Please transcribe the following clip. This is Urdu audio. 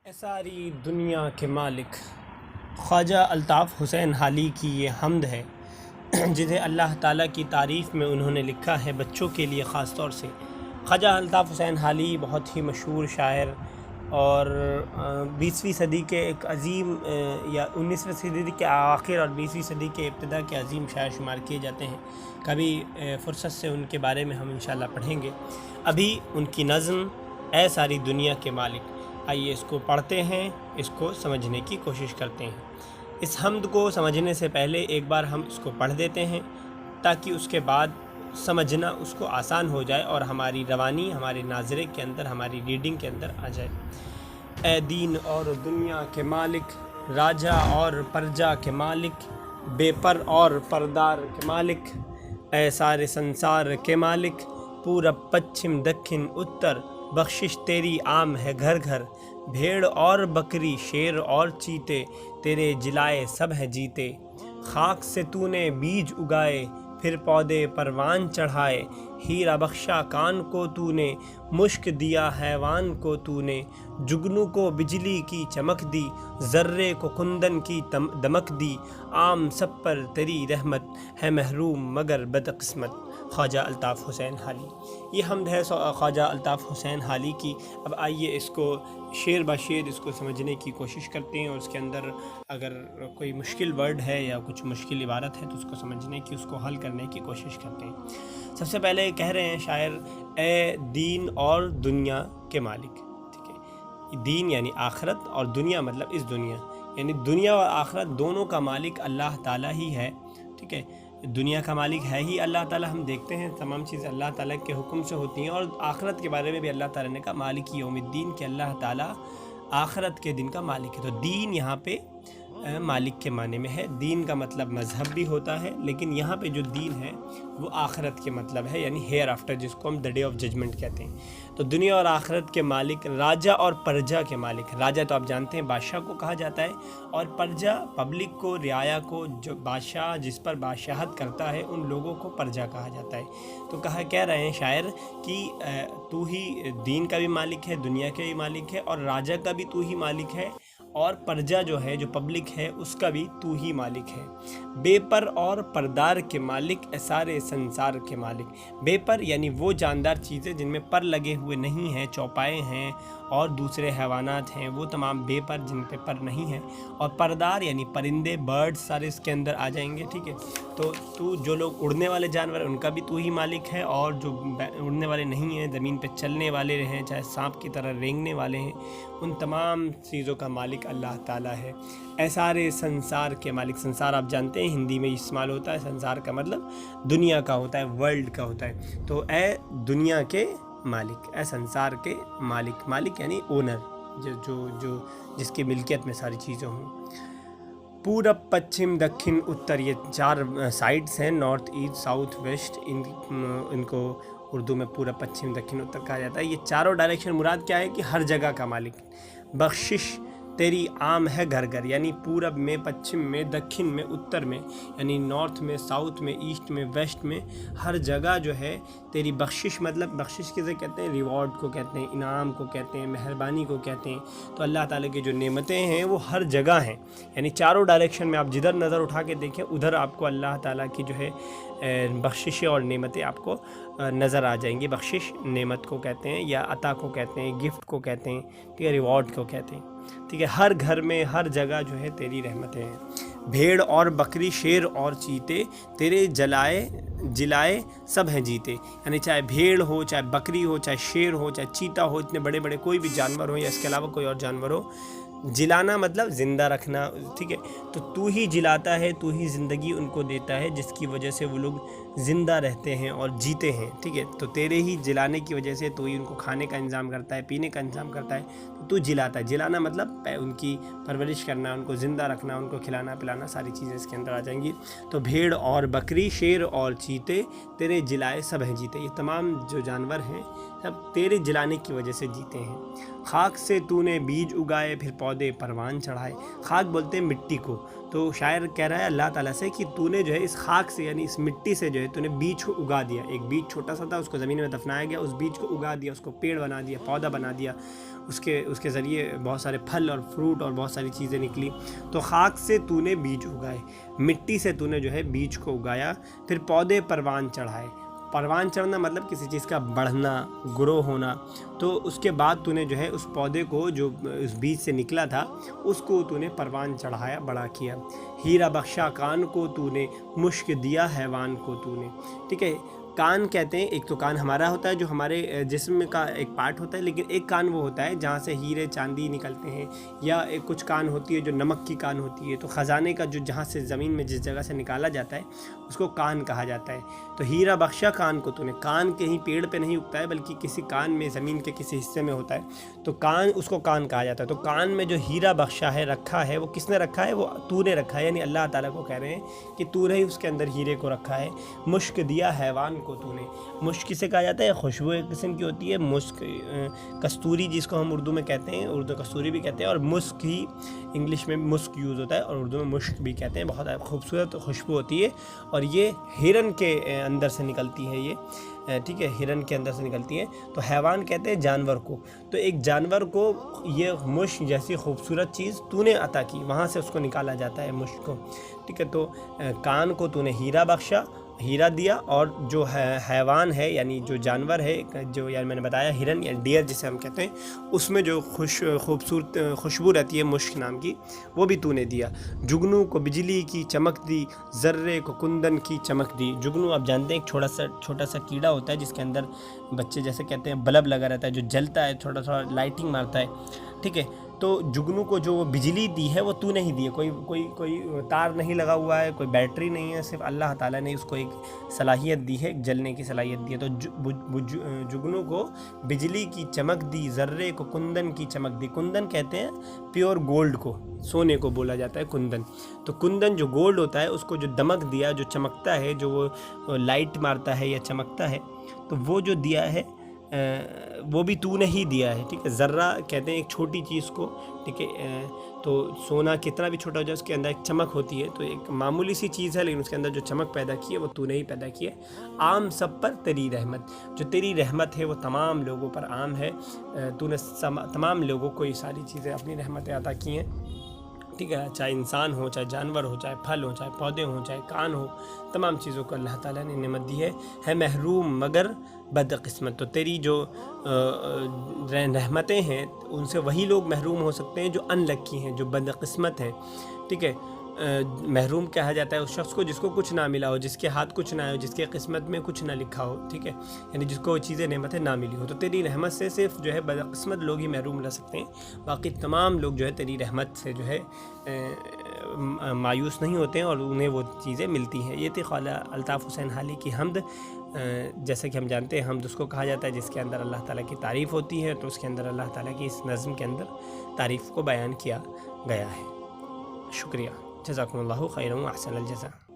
اے ساری دنیا کے مالک خواجہ الطاف حسین حالی کی یہ حمد ہے جسے اللہ تعالیٰ کی تعریف میں انہوں نے لکھا ہے بچوں کے لیے خاص طور سے۔ خواجہ الطاف حسین حالی بہت ہی مشہور شاعر اور 20ویں صدی کے ایک عظیم یا 19ویں صدی کے آخر اور 20ویں صدی کے ابتدا کے عظیم شاعر شمار کیے جاتے ہیں۔ کبھی فرصت سے ان کے بارے میں ہم انشاءاللہ پڑھیں گے۔ ابھی ان کی نظم اے ساری دنیا کے مالک، آئیے اس کو پڑھتے ہیں، اس کو سمجھنے کی کوشش کرتے ہیں۔ اس حمد کو سمجھنے سے پہلے ایک بار ہم اس کو پڑھ دیتے ہیں تاکہ اس کے بعد سمجھنا اس کو آسان ہو جائے اور ہماری روانی ہمارے ناظرے کے اندر، ہماری ریڈنگ کے اندر آ جائے۔ اے دین اور دنیا کے مالک، راجا اور پرجا کے مالک، بے پر اور پردار کے مالک، اے سارے سنسار کے مالک، پورب پچھم دکھن اتر، بخشش تیری عام ہے گھر گھر، بھیڑ اور بکری شیر اور چیتے، تیرے جلائے سب ہیں جیتے، خاک سے تو نے بیج اگائے پھر پودے پروان چڑھائے، ہیرا بخشا کان کو تو نے، مشک دیا حیوان کو تو نے، جگنو کو بجلی کی چمک دی، ذرے کو کندن کی دمک دی، عام سب پر تیری رحمت ہے محروم مگر بدقسمت۔ خواجہ الطاف حسین حالی۔ یہ حمد ہے خواجہ الطاف حسین حالی کی۔ اب آئیے اس کو شعر بہ شعر اس کو سمجھنے کی کوشش کرتے ہیں اور اس کے اندر اگر کوئی مشکل ورڈ ہے یا کچھ مشکل عبارت ہے تو اس کو سمجھنے کی، اس کو حل کرنے کی کوشش کرتے ہیں۔ سب سے پہلے کہہ رہے ہیں شاعر، اے دین اور دنیا کے مالک، ٹھیک ہے۔ دین یعنی آخرت اور دنیا مطلب اس دنیا، یعنی دنیا اور آخرت دونوں کا مالک اللہ تعالیٰ ہی ہے، ٹھیک ہے۔ دنیا کا مالک ہے ہی اللہ تعالیٰ، ہم دیکھتے ہیں تمام چیزیں اللہ تعالیٰ کے حکم سے ہوتی ہیں، اور آخرت کے بارے میں بھی اللہ تعالیٰ نے کہا مالک یوم الدین، کہ اللہ تعالیٰ آخرت کے دن کا مالک ہے۔ تو دین یہاں پہ مالک کے معنی میں ہے۔ دین کا مطلب مذہب بھی ہوتا ہے، لیکن یہاں پہ جو دین ہے وہ آخرت کے مطلب ہے، یعنی ہیئر آفٹر، جس کو ہم دا ڈے آف ججمنٹ کہتے ہیں۔ تو دنیا اور آخرت کے مالک، راجا اور پرجا کے مالک۔ راجا تو آپ جانتے ہیں بادشاہ کو کہا جاتا ہے، اور پرجا پبلک کو، رعایا کو، جو بادشاہ جس پر بادشاہت کرتا ہے ان لوگوں کو پرجا کہا جاتا ہے۔ تو کہہ رہے ہیں شاعر کہ تو ہی دین کا بھی مالک ہے، دنیا کا بھی مالک ہے، اور راجا کا بھی تو ہی مالک ہے، اور پرجا جو ہے، جو پبلک ہے، اس کا بھی تو ہی مالک ہے۔ بے پر اور پردار کے مالک، اے سارے سنسار کے مالک۔ بے پر یعنی وہ جاندار چیزیں جن میں پر لگے ہوئے نہیں ہیں، چوپائے ہیں اور دوسرے حیوانات ہیں، وہ تمام بے پر، جن پہ پر نہیں ہیں۔ اور پردار یعنی پرندے، برڈ سارے اس کے اندر آ جائیں گے، ٹھیک ہے۔ تو جو لوگ اڑنے والے جانور ہیں ان کا بھی تو ہی مالک ہے، اور جو اڑنے والے نہیں ہیں، زمین پہ چلنے والے ہیں، چاہے سانپ کی طرح رینگنے والے ہیں، ان تمام چیزوں کا مالک اللہ تعالیٰ ہے۔ اے سارے سنسار کے مالک۔ سنسار آپ جانتے ہیں ہندی میں استعمال ہوتا ہے، سنسار کا مطلب دنیا کا ہوتا ہے، ورلڈ کا ہوتا ہے۔ تو اے دنیا کے مالک، اے سنسار کے مالک۔ مالک یعنی اونر، جس کی ملکیت میں ساری چیزیں ہوں۔ پورب پچھم دکھن اتر، یہ 4 سائڈس ہیں، نارتھ ایسٹ ساؤتھ ویسٹ، ان کو اردو میں پورب پچھم دکھن اتر کہا جاتا ہے۔ یہ چاروں ڈائریکشن مراد کیا ہے کہ ہر جگہ کا مالک۔ بخشش تیری عام ہے گھر گھر، یعنی پورب میں، پچھم میں، دکھن میں، اتر میں، یعنی نارتھ میں، ساؤتھ میں، ایسٹ میں، ویسٹ میں، ہر جگہ جو ہے تیری بخشش، مطلب بخشش کسے کہتے ہیں؟ ریوارڈ کو کہتے ہیں، انعام کو کہتے ہیں، مہربانی کو کہتے ہیں۔ تو اللہ تعالیٰ کی جو نعمتیں ہیں وہ ہر جگہ ہیں، یعنی چاروں ڈائریکشن میں آپ جدھر نظر اٹھا کے دیکھیں ادھر آپ کو اللہ تعالیٰ کی جو ہے بخششیں اور نعمتیں آپ کو نظر آ جائیں گی۔ بخشش نعمت کو کہتے ہیں، یا عطا کو کہتے ہیں، گفٹ کو کہتے ہیں، ٹھیک ہے، ریوارڈ کو کہتے ہیں، ٹھیک ہے۔ ہر گھر میں، ہر جگہ جو ہے تیری رحمتیں ہیں۔ بھیڑ اور بکری شیر اور چیتے، تیرے جلائے سب ہیں جیتے، یعنی چاہے بھیڑ ہو، چاہے بکری ہو، چاہے شیر ہو، چاہے چیتا ہو، اتنے بڑے بڑے کوئی بھی جانور ہو یا اس کے علاوہ کوئی اور جانور ہو، جلانا مطلب زندہ رکھنا، ٹھیک ہے۔ تو ہی جلاتا ہے، تو ہی زندگی ان کو دیتا ہے، جس کی وجہ سے وہ لوگ زندہ رہتے ہیں اور جیتے ہیں، ٹھیک ہے۔ تو تیرے ہی جلانے کی وجہ سے تو ہی ان کو کھانے کا انتظام کرتا ہے، پینے کا انتظام کرتا ہے، تو جلاتا ہے۔ جلانا مطلب ان کی پرورش کرنا، ان کو زندہ رکھنا، ان کو کھلانا پلانا، ساری چیزیں اس کے اندر آ جائیں گی۔ تو بھیڑ اور بکری شیر اور چیتے، تیرے جلائے سب ہیں جیتے، یہ تمام جو جانور ہیں سب تیرے جلانے کی وجہ سے جیتے ہیں۔ خاک سے تو نے بیج اگائے پھر پودے پروان چڑھائے۔ خاک بولتے ہیں مٹی کو، تو شاعر کہہ رہا ہے اللہ تعالیٰ سے کہ تو نے جو ہے اس خاک سے یعنی اس مٹی سے جو ہے تو نے بیج کو اگا دیا. ایک بیج چھوٹا سا تھا, اس کو زمین میں دفنایا گیا, اس بیج کو اگا دیا, اس کو پیڑ بنا دیا, پودا بنا دیا, اس کے ذریعے بہت سارے پھل اور فروٹ اور بہت ساری چیزیں نکلی. تو خاک سے تو نے بیج اگائے, مٹی سے تو نے جو ہے بیج کو اگایا, پھر پودے پروان چڑھائے. پروان چڑھنا مطلب کسی چیز کا بڑھنا, گرو ہونا. تو اس کے بعد تو نے جو ہے اس پودے کو جو اس بیج سے نکلا تھا اس کو تو نے پروان چڑھایا, بڑا کیا. ہیرا بخشا کان کو تو نے, مشک دیا حیوان کو تو نے. ٹھیک ہے, کان کہتے ہیں, ایک تو کان ہمارا ہوتا ہے جو ہمارے جسم کا ایک پارٹ ہوتا ہے, لیکن ایک کان وہ ہوتا ہے جہاں سے ہیرے چاندی نکلتے ہیں, یا ایک کچھ کان ہوتی ہے جو نمک کی کان ہوتی ہے. تو خزانے کا جو جہاں سے زمین میں جس جگہ سے نکالا جاتا ہے اس کو کان کہا جاتا ہے. تو ہیرا بخشا کان کو تو نے, کان کہیں پیڑ پہ نہیں اگتا ہے بلکہ کسی کان میں زمین کے کسی حصے میں ہوتا ہے, تو کان اس کو کان کہا جاتا ہے. تو کان میں جو ہیرا بخشا ہے, رکھا ہے, وہ کس نے رکھا ہے؟ وہ تو نے رکھا ہے, یعنی اللہ تعالیٰ کو کہہ رہے ہیں کہ تو نے ہی اس کے اندر ہیرے کو رکھا ہے. مشک دیا حیوان کو تو نے, مشک کسے کہا جاتا ہے؟ خوشبو ایک قسم کی ہوتی ہے. مشک کستوری جس کو ہم اردو میں کہتے ہیں, اردو کستوری بھی کہتے ہیں, اور مسک ہی انگلش میں مسک یوز ہوتا ہے اور اردو میں مشک بھی کہتے ہیں. بہت خوبصورت خوشبو ہوتی ہے اور یہ ہرن کے اندر سے نکلتی ہے یہ, ٹھیک ہے, ہرن کے اندر سے نکلتی ہے. تو حیوان کہتے ہیں جانور کو. تو ایک جانور کو یہ مشک جیسی خوبصورت چیز تو نے عطا کی, وہاں سے اس کو نکالا جاتا ہے مشک کو. ٹھیک ہے, تو کان کو تو نے ہیرا بخشا, ہیرا دیا, اور جو حیوان ہے یعنی جو جانور ہے, جو یعنی میں نے بتایا ہرن یا ڈیئر جسے ہم کہتے ہیں, اس میں جو خوبصورت خوشبو رہتی ہے مشک نام کی, وہ بھی تو نے دیا. جگنو کو بجلی کی چمک دی, ذرے کو کندن کی چمک دی. جگنو آپ جانتے ہیں ایک چھوٹا سا کیڑا ہوتا ہے جس کے اندر بچے جیسے کہتے ہیں بلب لگا رہتا ہے, جو جلتا ہے, تھوڑا تھوڑا لائٹنگ مارتا ہے. ٹھیک ہے, تو جگنو کو جو بجلی دی ہے وہ تو نے ہی دی ہے. کوئی تار نہیں لگا ہوا ہے, کوئی بیٹری نہیں ہے, صرف اللہ تعالیٰ نے اس کو ایک صلاحیت دی ہے, جلنے کی صلاحیت دی ہے. تو جگنو کو بجلی کی چمک دی, ذرے کو کندن کی چمک دی. کندن کہتے ہیں پیور گولڈ کو, سونے کو بولا جاتا ہے کندن. تو کندن جو گولڈ ہوتا ہے اس کو جو دمک دیا, جو چمکتا ہے, جو وہ لائٹ مارتا ہے یا چمکتا ہے, تو وہ جو دیا ہے وہ بھی تو نے ہی دیا ہے. ٹھیک ہے, ذرہ کہتے ہیں ایک چھوٹی چیز کو. ٹھیک ہے, تو سونا کتنا بھی چھوٹا ہو جائے اس کے اندر ایک چمک ہوتی ہے. تو ایک معمولی سی چیز ہے لیکن اس کے اندر جو چمک پیدا کی ہے وہ تو نے ہی پیدا کی ہے. عام سب پر تیری رحمت, جو تیری رحمت ہے وہ تمام لوگوں پر عام ہے. تو نے تمام لوگوں کو یہ ساری چیزیں اپنی رحمتیں عطا کی ہیں. ٹھیک ہے, چاہے انسان ہو, چاہے جانور ہو, چاہے پھل ہو, چاہے پودے ہوں, چاہے کان ہو, تمام چیزوں کو اللہ تعالیٰ نے نعمت دی ہے محروم مگر بد قسمت. تو تیری جو رحمتیں ہیں ان سے وہی لوگ محروم ہو سکتے ہیں جو ان لکی ہیں, جو بد قسمت ہیں. ٹھیک ہے, محروم کہا جاتا ہے اس شخص کو جس کو کچھ نہ ملا ہو, جس کے ہاتھ کچھ نہ ہو, جس کے قسمت میں کچھ نہ لکھا ہو. ٹھیک ہے, یعنی جس کو وہ چیزیں نعمتیں نہ ملی ہو. تو تیری رحمت سے صرف جو ہے بدقسمت لوگ ہی محروم رہ سکتے ہیں, باقی تمام لوگ جو ہے تیری رحمت سے جو ہے مایوس نہیں ہوتے ہیں اور انہیں وہ چیزیں ملتی ہیں. یہ تھی خواجہ الطاف حسین حالی کی حمد. جیسا کہ ہم جانتے ہیں حمد اس کو کہا جاتا ہے جس کے اندر اللہ تعالیٰ کی تعریف ہوتی ہے, تو اس کے اندر اللہ تعالیٰ کی اس نظم کے اندر تعریف کو بیان کیا گیا ہے. شکریہ. جزاکم اللہ خیرا و احسن الجزاء.